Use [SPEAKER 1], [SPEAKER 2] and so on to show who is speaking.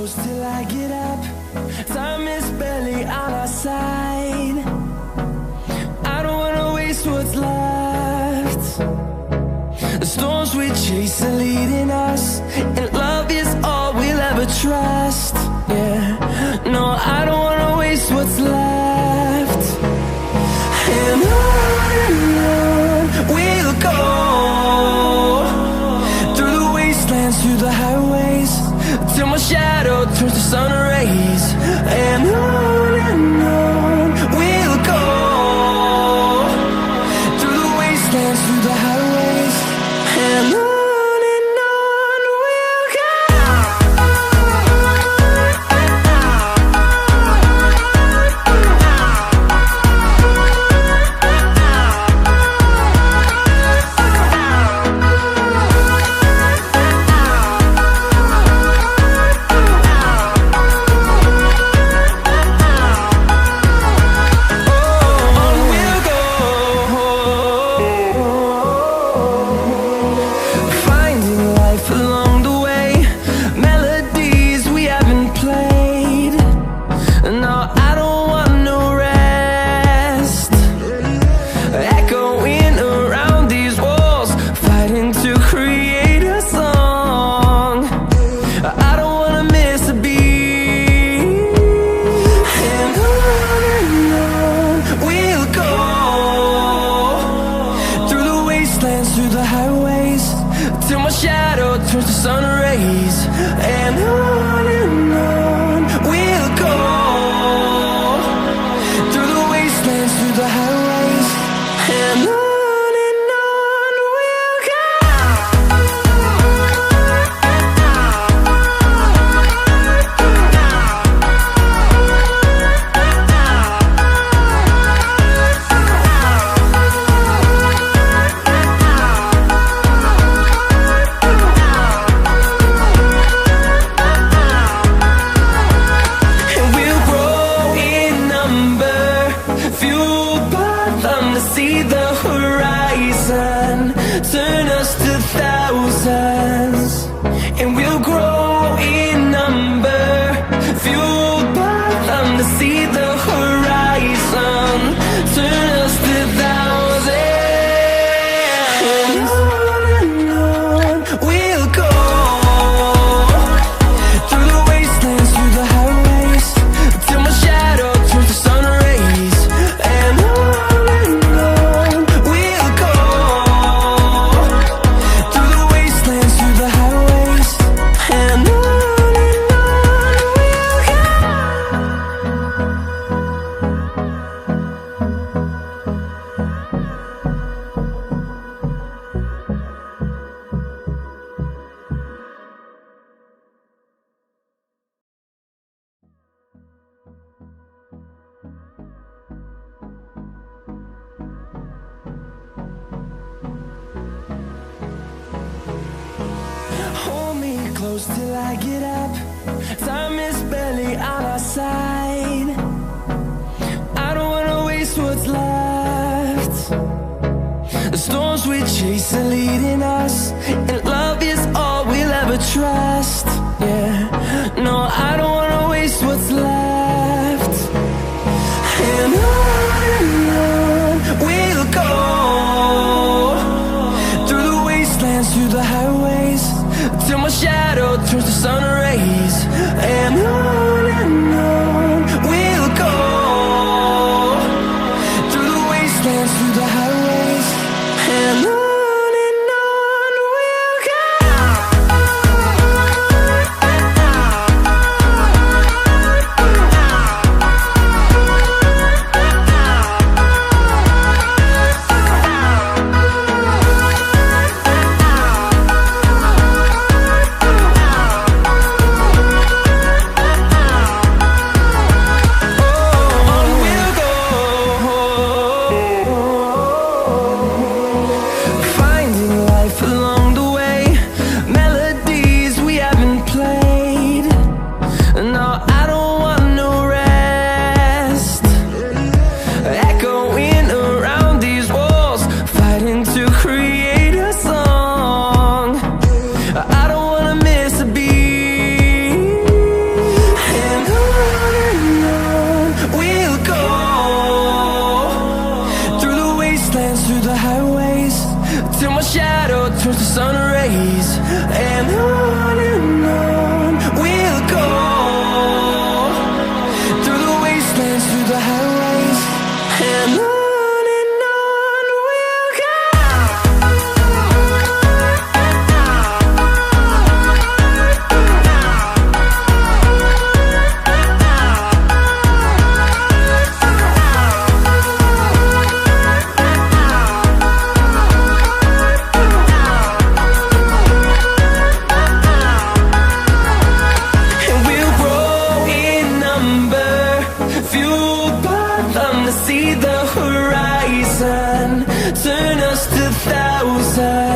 [SPEAKER 1] close till I get up. Time is barely on our side. I don't wanna waste what's left. The storms we chase are leading us, and love is all we'll ever trust. Yeah, no, I don't wanna waste what's left. And on we'll go, through the wastelands, through the highways, till my shadow turns to sun rays. And on we'll go, through the wastelands, through the highways, and on we'll go. Through the highways, till my shadow turns to sun rays. And on we'll go, through the wastelands, through the highways, and on we'll go. See the horizon, turn us to thousands, and we'll grow in number, fueled by them. To see the horizon, turn us to thousands, and on we'll go, through the wastelands, through the highways, till my shadow turns to sun rays. And hold me close till I get up. Time is barely on our side. I don't wanna waste what's left. The storms we chase are leading us, and love is all we'll ever trust. Yeah, no, I don't wanna waste what's left. And on we'll go, through the wastelands, through the highways, till my shadow turns to sun rays. And on we'll go, through the wastelands, through the highways, and on we'll go. fueled by them to see the horizon, turn us to thousands.